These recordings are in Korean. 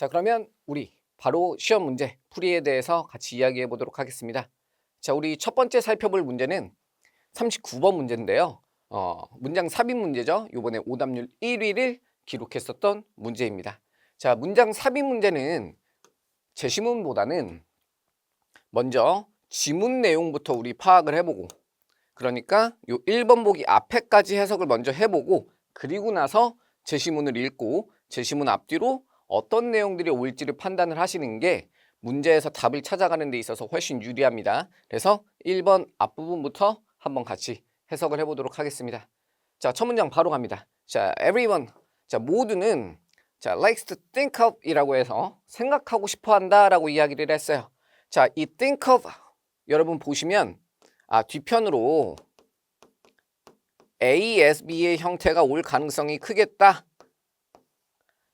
자, 그러면 우리 바로 시험 문제 풀이에 대해서 같이 이야기해 보도록 하겠습니다. 자, 우리 첫 번째 살펴볼 문제는 39번 문제인데요. 문장 삽입 문제죠. 이번에 오답률 1위를 기록했었던 문제입니다. 자, 문장 삽입 문제는 제시문보다는 먼저 지문 내용부터 우리 파악을 해보고, 그러니까 요 1번 보기 앞에까지 해석을 먼저 해보고, 그리고 나서 제시문을 읽고 제시문 앞뒤로 어떤 내용들이 올지를 판단을 하시는 게 문제에서 답을 찾아가는 데 있어서 훨씬 유리합니다. 그래서 1번 앞부분부터 한번 같이 해석을 해보도록 하겠습니다. 자, 첫 문장 바로 갑니다. 자, everyone. 자, 모두는 likes to think of 이라고 해서 생각하고 싶어 한다 라고 이야기를 했어요. 자, 이 think of 여러분 보시면 뒤편으로 A, S, B의 형태가 올 가능성이 크겠다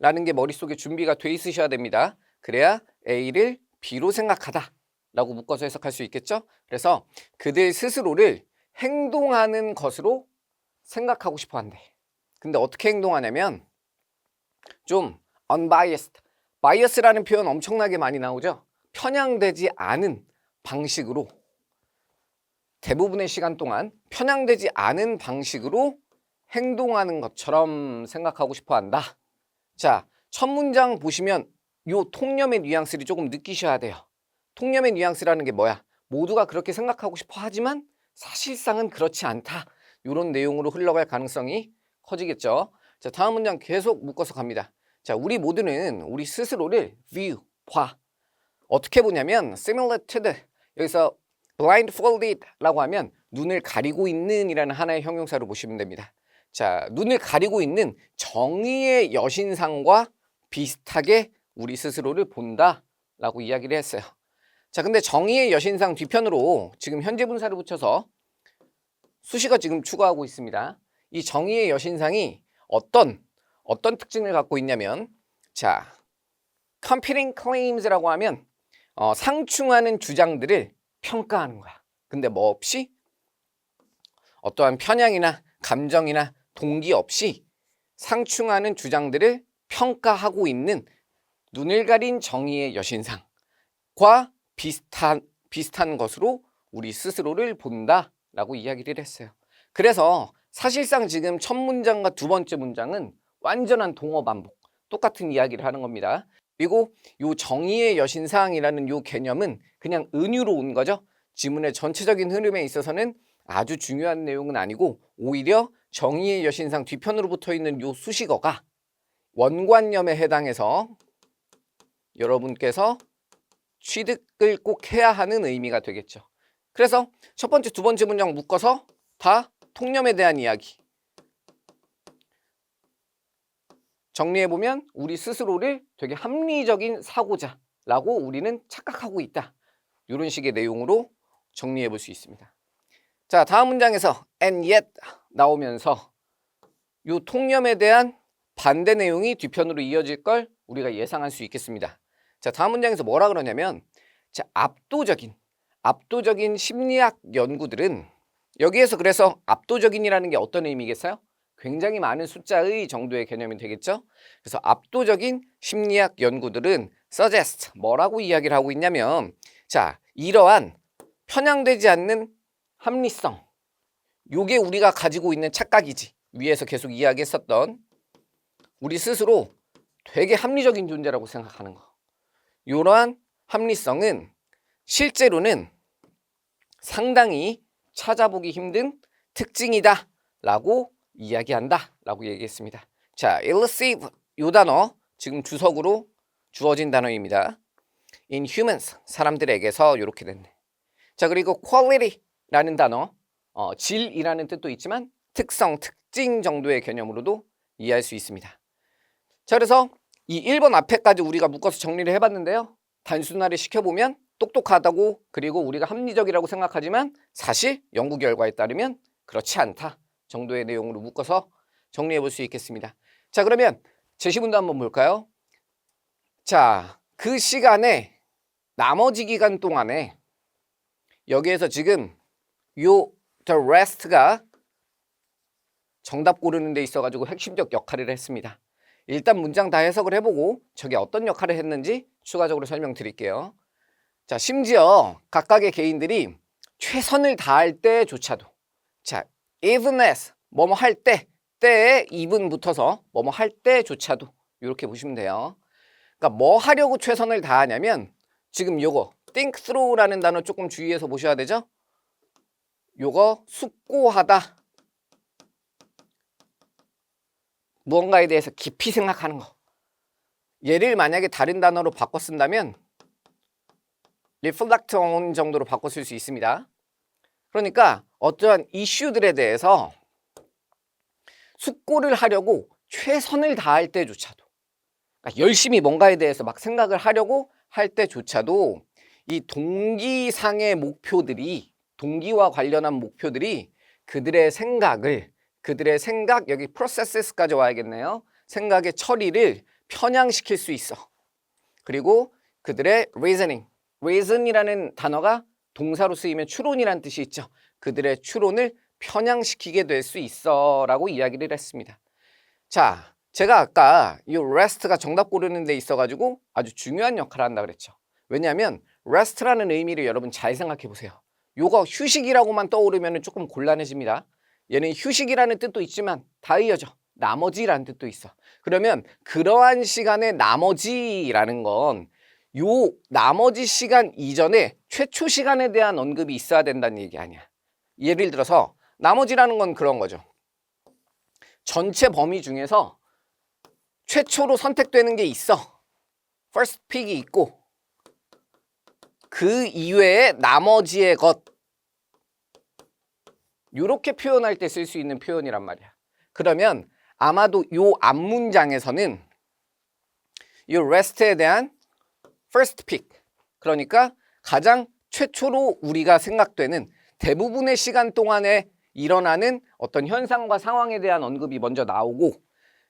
라는 게 머릿속에 준비가 돼 있으셔야 됩니다. 그래야 A를 B로 생각하다 라고 묶어서 해석할 수 있겠죠. 그래서 그들 스스로를 행동하는 것으로 생각하고 싶어 한대. 근데 어떻게 행동하냐면 좀 unbiased, bias라는 표현 엄청나게 많이 나오죠. 편향되지 않은 방식으로, 대부분의 시간 동안 편향되지 않은 방식으로 행동하는 것처럼 생각하고 싶어 한다. 자, 첫 문장 보시면 요 통념의 뉘앙스를 조금 느끼셔야 돼요. 통념의 뉘앙스라는 게 뭐야? 모두가 그렇게 생각하고 싶어 하지만 사실상은 그렇지 않다. 이런 내용으로 흘러갈 가능성이 커지겠죠. 자, 다음 문장 계속 묶어서 갑니다. 자, 우리 모두는 우리 스스로를 view, 봐. 어떻게 보냐면 similar to the, 여기서 blindfolded 라고 하면 눈을 가리고 있는 이라는 하나의 형용사로 보시면 됩니다. 자, 눈을 가리고 있는 정의의 여신상과 비슷하게 우리 스스로를 본다 라고 이야기를 했어요. 자, 근데 정의의 여신상 뒤편으로 지금 현재 분사를 붙여서 수식어 지금 추가하고 있습니다. 이 정의의 여신상이 어떤 특징을 갖고 있냐면, 자, competing claims라고 하면 상충하는 주장들을 평가하는 거야. 근데 뭐 없이 어떠한 편향이나 감정이나 동기 없이 상충하는 주장들을 평가하고 있는 눈을 가린 정의의 여신상과 비슷한 것으로 우리 스스로를 본다라고 이야기를 했어요. 그래서 사실상 지금 첫 문장과 두 번째 문장은 완전한 동어 반복, 똑같은 이야기를 하는 겁니다. 그리고 요 정의의 여신상이라는 요 개념은 그냥 은유로 온 거죠. 지문의 전체적인 흐름에 있어서는 아주 중요한 내용은 아니고, 오히려 정의의 여신상 뒤편으로 붙어 있는 요 수식어가 원관념에 해당해서 여러분께서 취득을 꼭 해야 하는 의미가 되겠죠. 그래서 첫 번째, 두 번째 문장 묶어서 다 통념에 대한 이야기. 정리해보면 우리 스스로를 되게 합리적인 사고자라고 우리는 착각하고 있다. 이런 식의 내용으로 정리해볼 수 있습니다. 자, 다음 문장에서 and yet 나오면서 이 통념에 대한 반대 내용이 뒤편으로 이어질 걸 우리가 예상할 수 있겠습니다. 자, 다음 문장에서 뭐라 그러냐면, 자, 압도적인 심리학 연구들은, 여기에서 그래서 압도적인이라는 게 어떤 의미겠어요? 굉장히 많은 숫자의 정도의 개념이 되겠죠. 그래서 압도적인 심리학 연구들은 suggest, 뭐라고 이야기를 하고 있냐면, 자, 이러한 편향되지 않는 합리성, 요게 우리가 가지고 있는 착각이지. 위에서 계속 이야기했었던 우리 스스로 되게 합리적인 존재라고 생각하는 거, 이러한 합리성은 실제로는 상당히 찾아보기 힘든 특징이다 라고 이야기한다 라고 얘기했습니다. 자, elusive, 요 단어 지금 주석으로 주어진 단어입니다. in humans, 사람들에게서 이렇게 됐네. 자, 그리고 quality라는 단어, 질이라는 뜻도 있지만 특성, 특징 정도의 개념으로도 이해할 수 있습니다. 자, 그래서 이 1번 앞에까지 우리가 묶어서 정리를 해봤는데요. 단순화를 시켜보면 똑똑하다고, 그리고 우리가 합리적이라고 생각하지만 사실 연구 결과에 따르면 그렇지 않다 정도의 내용으로 묶어서 정리해 볼 수 있겠습니다. 자, 그러면 제시문도 한번 볼까요? 자, 그 시간에, 나머지 기간 동안에 여기에서 지금 요 the rest가 정답 고르는 데 있어가지고 핵심적 역할을 했습니다. 일단 문장 다 해석을 해보고 저게 어떤 역할을 했는지 추가적으로 설명드릴게요. 자, 심지어 각각의 개인들이 최선을 다할 때조차도 자, even as 뭐뭐 할 때, 때에 even 붙어서 뭐뭐 할 때조차도 이렇게 보시면 돼요. 그러니까 뭐 하려고 최선을 다하냐면 지금 요거 think through라는 단어 조금 주의해서 보셔야 되죠. 요거 숙고하다. 무언가에 대해서 깊이 생각하는 거. 얘를 만약에 다른 단어로 바꿔 쓴다면 reflect on 정도로 바꿔 쓸 수 있습니다. 그러니까 어떠한 이슈들에 대해서 숙고를 하려고 최선을 다할 때조차도 그러니까 열심히 뭔가에 대해서 막 생각을 하려고 할 때조차도 이 동기상의 목표들이 동기와 관련한 목표들이 그들의 생각 여기 processes까지 와야겠네요. 생각의 처리를 편향시킬 수 있어. 그리고 그들의 reason이라는 단어가 동사로 쓰이면 추론이라는 뜻이 있죠. 그들의 추론을 편향시키게 될 수 있어 라고 이야기를 했습니다. 자, 제가 아까 이 rest가 정답 고르는 데 있어가지고 아주 중요한 역할을 한다 그랬죠. 왜냐하면 rest라는 의미를 여러분 잘 생각해 보세요. 요거 휴식이라고만 떠오르면 조금 곤란해집니다. 얘는 휴식이라는 뜻도 있지만 다 이어져. 나머지라는 뜻도 있어. 그러면 그러한 시간의 나머지라는 건 요 나머지 시간 이전에 최초 시간에 대한 언급이 있어야 된다는 얘기 아니야. 예를 들어서 나머지라는 건 그런 거죠. 전체 범위 중에서 최초로 선택되는 게 있어. first pick이 있고 그 이외에 나머지의 것 이렇게 표현할 때 쓸 수 있는 표현이란 말이야. 그러면 아마도 요 앞문장에서는 이 rest에 대한 first pick 그러니까 가장 최초로 우리가 생각되는 대부분의 시간 동안에 일어나는 어떤 현상과 상황에 대한 언급이 먼저 나오고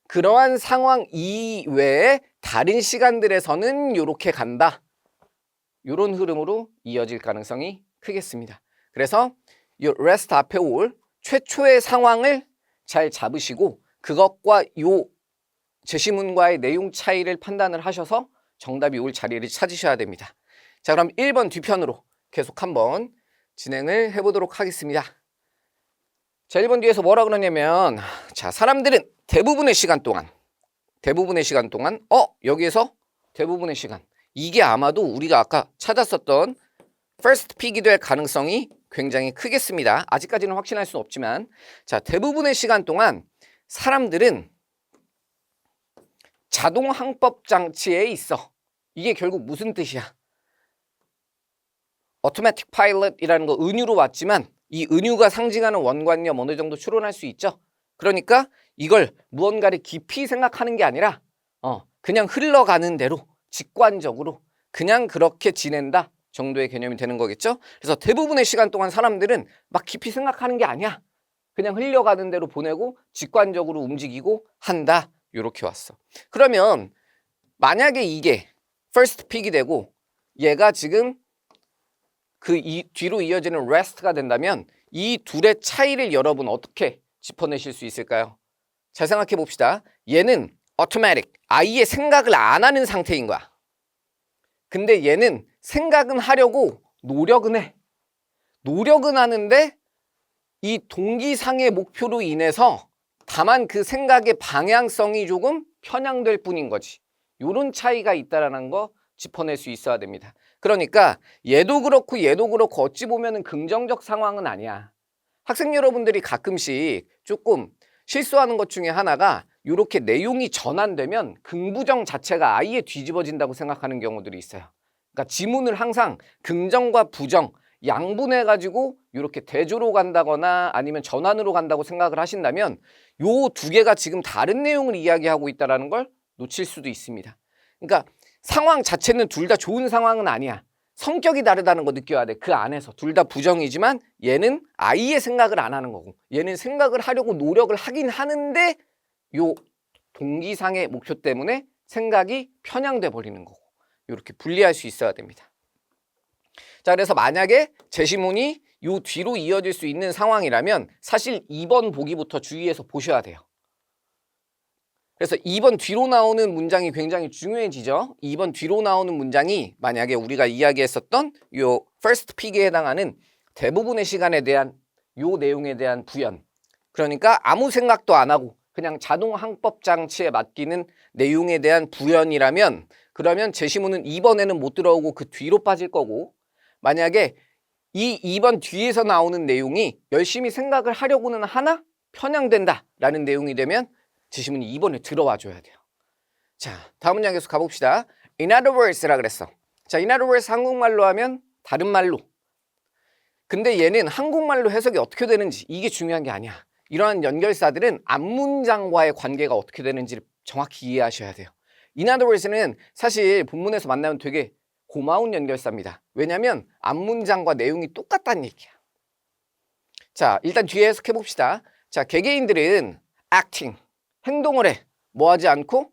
그러한 상황 이외에 다른 시간들에서는 이렇게 간다. 이런 흐름으로 이어질 가능성이 크겠습니다. 그래서 이 rest 앞에 올 최초의 상황을 잘 잡으시고 그것과 요 제시문과의 내용 차이를 판단을 하셔서 정답이 올 자리를 찾으셔야 됩니다. 자, 그럼 1번 뒤편으로 계속 한번 진행을 해보도록 하겠습니다. 자, 1번 뒤에서 뭐라 그러냐면 자, 사람들은 대부분의 시간 동안 여기에서 대부분의 시간 이게 아마도 우리가 아까 찾았었던 first pick이 될 가능성이 굉장히 크겠습니다. 아직까지는 확신할 수는 없지만 자, 대부분의 시간 동안 사람들은 자동 항법 장치에 있어. 이게 결국 무슨 뜻이야? automatic pilot이라는 거 은유로 왔지만 이 은유가 상징하는 원관념 어느 정도 추론할 수 있죠. 그러니까 이걸 무언가를 깊이 생각하는 게 아니라 그냥 흘러가는 대로 직관적으로 그냥 그렇게 지낸다 정도의 개념이 되는 거겠죠. 그래서 대부분의 시간 동안 사람들은 막 깊이 생각하는 게 아니야. 그냥 흘려가는 대로 보내고 직관적으로 움직이고 한다. 이렇게 왔어. 그러면 만약에 이게 first pick이 되고 얘가 지금 그 뒤로 이어지는 rest가 된다면 이 둘의 차이를 여러분 어떻게 짚어내실 수 있을까요? 잘 생각해 봅시다. 얘는 automatic, 아예 생각을 안 하는 상태인 거야. 근데 얘는 생각은 하려고 노력은 해. 노력은 하는데 이 동기상의 목표로 인해서 다만 그 생각의 방향성이 조금 편향될 뿐인 거지. 이런 차이가 있다라는 거 짚어낼 수 있어야 됩니다. 그러니까 얘도 그렇고 어찌 보면은 긍정적 상황은 아니야. 학생 여러분들이 가끔씩 조금 실수하는 것 중에 하나가 이렇게 내용이 전환되면 긍부정 자체가 아예 뒤집어진다고 생각하는 경우들이 있어요. 그러니까 지문을 항상 긍정과 부정 양분해가지고 이렇게 대조로 간다거나 아니면 전환으로 간다고 생각을 하신다면 요 두 개가 지금 다른 내용을 이야기하고 있다는 걸 놓칠 수도 있습니다. 그러니까 상황 자체는 둘 다 좋은 상황은 아니야. 성격이 다르다는 거 느껴야 돼. 그 안에서 둘 다 부정이지만 얘는 아예 생각을 안 하는 거고 얘는 생각을 하려고 노력을 하긴 하는데 요 동기상의 목표 때문에 생각이 편향돼 버리는 거고 이렇게 분리할 수 있어야 됩니다. 자, 그래서 만약에 제시문이 요 뒤로 이어질 수 있는 상황이라면 사실 2번 보기부터 주의해서 보셔야 돼요. 그래서 2번 뒤로 나오는 문장이 굉장히 중요해지죠. 2번 뒤로 나오는 문장이 만약에 우리가 이야기했었던 요 first pig에 해당하는 대부분의 시간에 대한 요 내용에 대한 부연. 그러니까 아무 생각도 안 하고 그냥 자동 항법 장치에 맡기는 내용에 대한 부연이라면 그러면 제시문은 2번에는 못 들어오고 그 뒤로 빠질 거고, 만약에 이 2번 뒤에서 나오는 내용이 열심히 생각을 하려고는 하나 편향된다라는 내용이 되면 제시문이 2번에 들어와 줘야 돼요. 자, 다음 문장 계속 가봅시다. In other words라 그랬어. 자, in other words 한국말로 하면 다른 말로. 근데 얘는 한국말로 해석이 어떻게 되는지 이게 중요한 게 아니야. 이러한 연결사들은 앞문장과의 관계가 어떻게 되는지를 정확히 이해하셔야 돼요. In other words는 사실 본문에서 만나면 되게 고마운 연결사입니다. 왜냐하면 앞문장과 내용이 똑같다는 얘기야. 자, 일단 뒤에 해석해 봅시다. 자, 개개인들은 acting, 행동을 해. 뭐 하지 않고?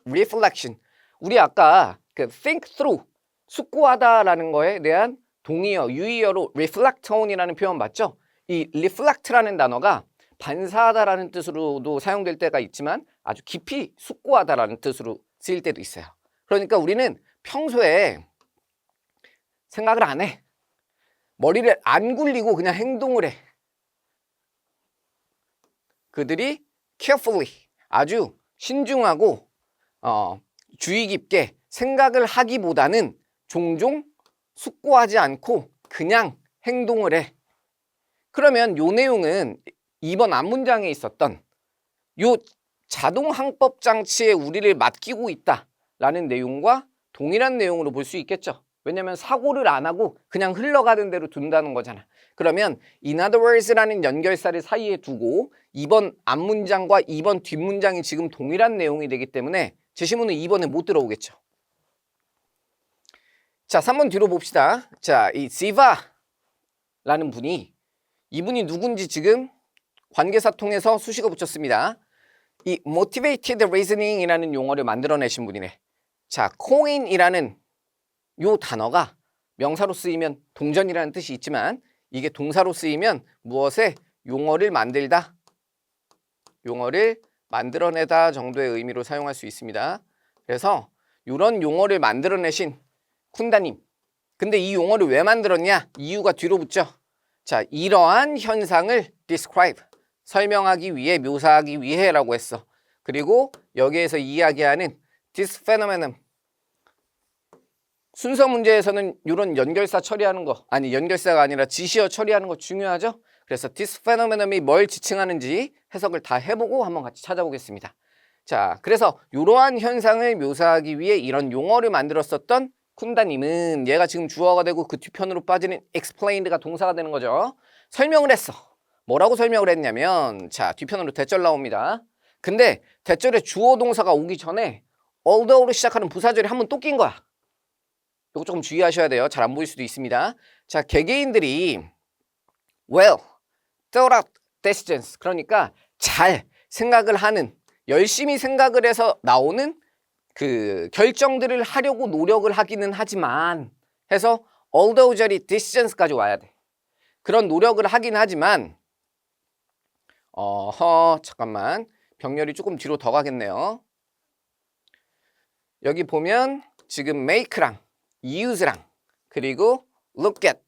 reflection. 우리 아까 그 think through, 숙고하다라는 거에 대한 동의어, 유의어로 reflect on이라는 표현 맞죠? 이 reflect라는 단어가 반사하다라는 뜻으로도 사용될 때가 있지만 아주 깊이 숙고하다라는 뜻으로 쓰일 때도 있어요. 그러니까 우리는 평소에 생각을 안 해. 머리를 안 굴리고 그냥 행동을 해. 그들이 carefully, 아주 신중하고 주의 깊게 생각을 하기보다는 종종 숙고하지 않고 그냥 행동을 해. 그러면 요 내용은 2번 앞문장에 있었던 요 자동 항법 장치에 우리를 맡기고 있다라는 내용과 동일한 내용으로 볼 수 있겠죠. 왜냐하면 사고를 안 하고 그냥 흘러가는 대로 둔다는 거잖아. 그러면 in other words라는 연결사를 사이에 두고 2번 앞문장과 2번 뒷문장이 지금 동일한 내용이 되기 때문에 제시문은 2번에 못 들어오겠죠. 자, 3번 뒤로 봅시다. 자, 이 지바라는 분이, 이분이 누군지 지금 관계사 통해서 수식어 붙였습니다. 이 motivated reasoning이라는 용어를 만들어내신 분이네. 자, coin이라는 요 단어가 명사로 쓰이면 동전이라는 뜻이 있지만 이게 동사로 쓰이면 무엇에 용어를 만들다, 용어를 만들어내다 정도의 의미로 사용할 수 있습니다. 그래서 이런 용어를 만들어내신 쿤다님. 근데 이 용어를 왜 만들었냐? 이유가 뒤로 붙죠. 자, 이러한 현상을 describe, 설명하기 위해, 묘사하기 위해라고 했어. 그리고 여기에서 이야기하는 this phenomenon, 순서 문제에서는 이런 연결사 처리하는 거, 아니 연결사가 아니라 지시어 처리하는 거 중요하죠. 그래서 this phenomenon이 뭘 지칭하는지 해석을 다 해보고 한번 같이 찾아보겠습니다. 자, 그래서 이러한 현상을 묘사하기 위해 이런 용어를 만들었었던 쿤다님은 얘가 지금 주어가 되고 그 뒤편으로 빠지는 explained가 동사가 되는 거죠. 설명을 했어. 뭐라고 설명을 했냐면, 자, 뒤편으로 대절 나옵니다. 근데 대절에 주어 동사가 오기 전에 although로 시작하는 부사절이 한 번 또 낀 거야. 이거 조금 주의하셔야 돼요. 잘 안 보일 수도 있습니다. 자, 개개인들이 well thought out decisions, 그러니까 잘 생각을 하는, 열심히 생각을 해서 나오는 그 결정들을 하려고 노력을 하기는 하지만 해서 although 절이 decisions까지 와야 돼. 그런 노력을 하긴 하지만 잠깐만, 병렬이 조금 뒤로 더 가겠네요. 여기 보면 지금 make랑 use랑 그리고 look at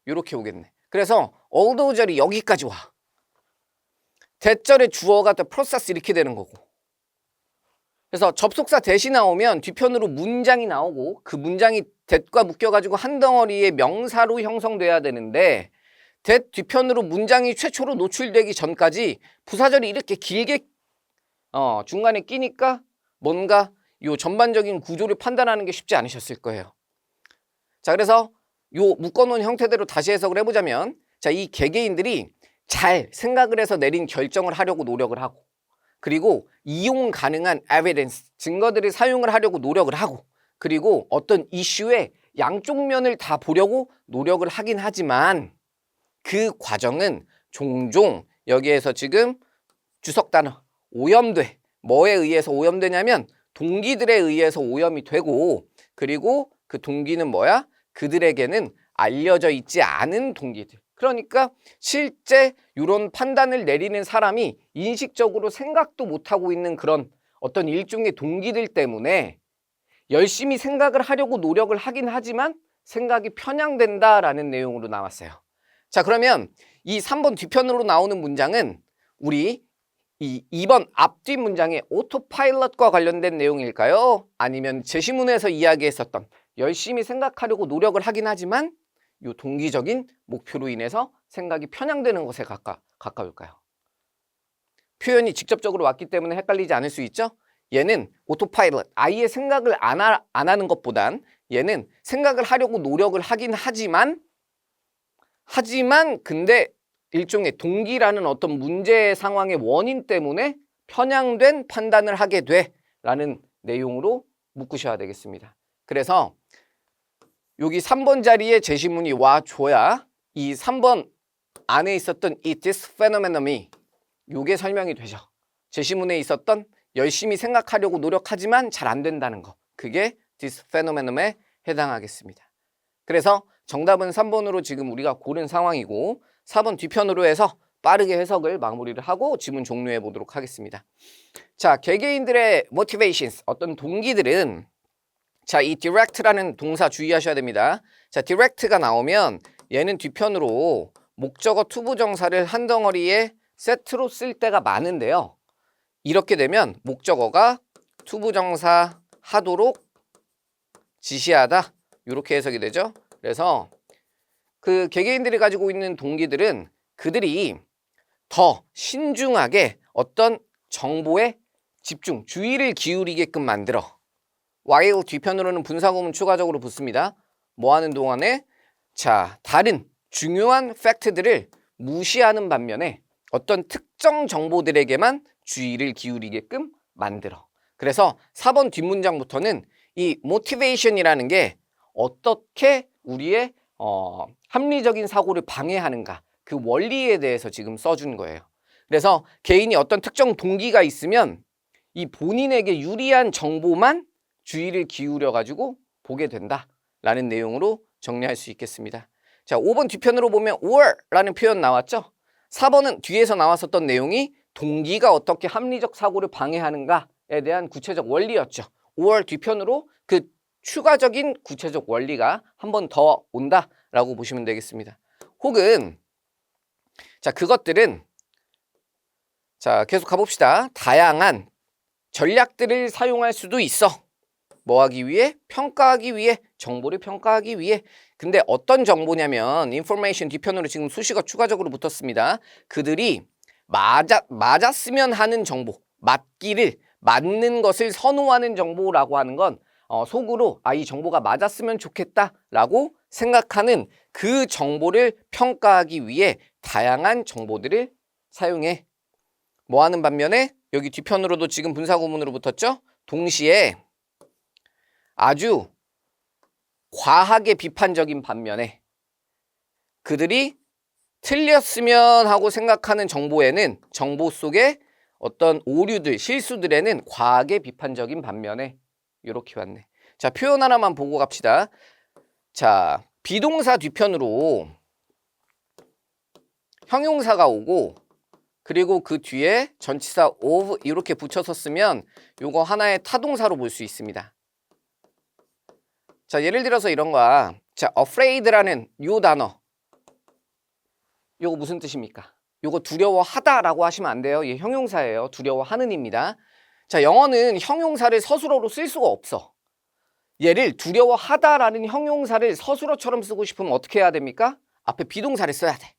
이렇게 오겠네. 그래서 although 절이 여기까지 와. 대절의 주어가 또 process 이렇게 되는 거고. 그래서 접속사 대시 나오면 뒤편으로 문장이 나오고 그 문장이 that과 묶여가지고 한 덩어리의 명사로 형성돼야 되는데 that 뒤편으로 문장이 최초로 노출되기 전까지 부사절이 이렇게 길게 중간에 끼니까 뭔가 요 전반적인 구조를 판단하는 게 쉽지 않으셨을 거예요. 자, 그래서 요 묶어놓은 형태대로 다시 해석을 해보자면, 자, 이 개개인들이 잘 생각을 해서 내린 결정을 하려고 노력을 하고, 그리고 이용 가능한 evidence, 증거들을 사용을 하려고 노력을 하고, 그리고 어떤 이슈의 양쪽 면을 다 보려고 노력을 하긴 하지만 그 과정은 종종 여기에서 지금 주석 단어 오염돼. 뭐에 의해서 오염되냐면 동기들에 의해서 오염이 되고, 그리고 그 동기는 뭐야? 그들에게는 알려져 있지 않은 동기들. 그러니까 실제 이런 판단을 내리는 사람이 인식적으로 생각도 못하고 있는 그런 어떤 일종의 동기들 때문에 열심히 생각을 하려고 노력을 하긴 하지만 생각이 편향된다라는 내용으로 나왔어요. 자, 그러면 이 3번 뒤편으로 나오는 문장은 우리 이 2번 앞뒤 문장의 오토파일럿과 관련된 내용일까요? 아니면 제시문에서 이야기했었던 열심히 생각하려고 노력을 하긴 하지만 이 동기적인 목표로 인해서 생각이 편향되는 것에 가까울까요? 표현이 직접적으로 왔기 때문에 헷갈리지 않을 수 있죠? 얘는 오토파일럿, 아예 생각을 안 하는 것보단 얘는 생각을 하려고 노력을 하긴 하지만 근데 일종의 동기라는 어떤 문제 상황의 원인 때문에 편향된 판단을 하게 돼 라는 내용으로 묶으셔야 되겠습니다. 그래서 여기 3번 자리에 제시문이 와줘야 이 3번 안에 있었던 이 this phenomenon이 요게 설명이 되죠. 제시문에 있었던 열심히 생각하려고 노력하지만 잘 안 된다는 거, 그게 this phenomenon에 해당하겠습니다. 그래서 정답은 3번으로 지금 우리가 고른 상황이고 4번 뒤편으로 해서 빠르게 해석을 마무리를 하고 지문 종료해 보도록 하겠습니다. 자, 개개인들의 motivations, 어떤 동기들은 자, 이 direct라는 동사 주의하셔야 됩니다. 자, direct가 나오면 얘는 뒤편으로 목적어 투부정사를 한 덩어리에 세트로 쓸 때가 많은데요. 이렇게 되면 목적어가 투부정사 하도록 지시하다 이렇게 해석이 되죠. 그래서 그 개개인들이 가지고 있는 동기들은 그들이 더 신중하게 어떤 정보에 집중, 주의를 기울이게끔 만들어. while 뒤편으로는 분사구문 추가적으로 붙습니다. 뭐 하는 동안에 자, 다른 중요한 팩트들을 무시하는 반면에 어떤 특정 정보들에게만 주의를 기울이게끔 만들어. 그래서 4번 뒷문장부터는 이 motivation이라는 게 어떻게 우리의 합리적인 사고를 방해하는가, 그 원리에 대해서 지금 써준 거예요. 그래서 개인이 어떤 특정 동기가 있으면 이 본인에게 유리한 정보만 주의를 기울여 가지고 보게 된다라는 내용으로 정리할 수 있겠습니다. 자, 5번 뒤편으로 보면 or라는 표현 나왔죠? 4번은 뒤에서 나왔었던 내용이 동기가 어떻게 합리적 사고를 방해하는가에 대한 구체적 원리였죠. 5월 뒤편으로 그 추가적인 구체적 원리가 한 번 더 온다라고 보시면 되겠습니다. 혹은 자, 그것들은 자, 계속 가봅시다. 다양한 전략들을 사용할 수도 있어. 뭐 하기 위해? 평가하기 위해, 정보를 평가하기 위해. 근데 어떤 정보냐면 information 뒤편으로 지금 수식어 추가적으로 붙었습니다. 그들이 맞았으면 하는 정보, 맞는 것을 선호하는 정보라고 하는 건 속으로 이 정보가 맞았으면 좋겠다라고 생각하는 그 정보를 평가하기 위해 다양한 정보들을 사용해. 뭐 하는 반면에 여기 뒤편으로도 지금 분사구문으로 붙었죠? 동시에 아주 과하게 비판적인 반면에 그들이 틀렸으면 하고 생각하는 정보에는 정보 속에 어떤 오류들, 실수들에는 과하게 비판적인 반면에 이렇게 왔네. 자, 표현 하나만 보고 갑시다. 자, 비동사 뒤편으로 형용사가 오고 그리고 그 뒤에 전치사 of 이렇게 붙여서 쓰면 요거 하나의 타동사로 볼 수 있습니다. 자, 예를 들어서 이런 거야. 자, afraid라는 요 단어. 요거 무슨 뜻입니까? 요거 두려워하다라고 하시면 안 돼요. 얘 형용사예요. 두려워하는입니다. 자, 영어는 형용사를 서술어로 쓸 수가 없어. 얘를 두려워하다라는 형용사를 서술어처럼 쓰고 싶으면 어떻게 해야 됩니까? 앞에 비동사를 써야 돼.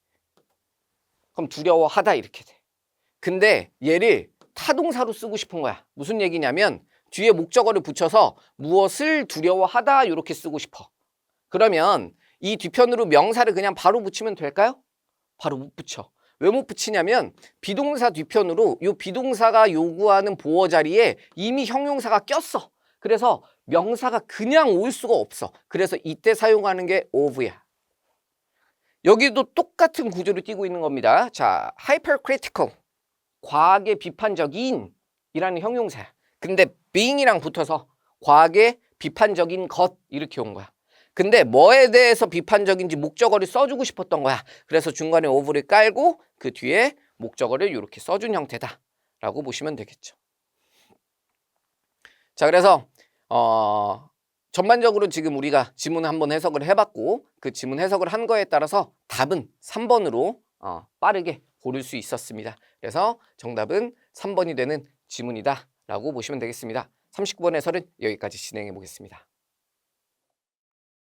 그럼 두려워하다 이렇게 돼. 근데 얘를 타동사로 쓰고 싶은 거야. 무슨 얘기냐면 뒤에 목적어를 붙여서 무엇을 두려워하다 이렇게 쓰고 싶어. 그러면 이 뒤편으로 명사를 그냥 바로 붙이면 될까요? 바로 못 붙여. 왜 못 붙이냐면 비동사 뒤편으로 이 비동사가 요구하는 보어 자리에 이미 형용사가 꼈어. 그래서 명사가 그냥 올 수가 없어. 그래서 이때 사용하는 게 of야. 여기도 똑같은 구조를 띠고 있는 겁니다. 자, hypercritical, 과하게 비판적인 이라는 형용사야. 근데 being이랑 붙어서 과하게 비판적인 것 이렇게 온 거야. 근데 뭐에 대해서 비판적인지 목적어를 써주고 싶었던 거야. 그래서 중간에 of를 깔고 그 뒤에 목적어를 이렇게 써준 형태다라고 보시면 되겠죠. 자, 그래서 전반적으로 지금 우리가 지문 한번 해석을 해봤고 그 지문 해석을 한 거에 따라서 답은 3번으로 빠르게 고를 수 있었습니다. 그래서 정답은 3번이 되는 지문이다 라고 보시면 되겠습니다. 39번 해설은 여기까지 진행해 보겠습니다.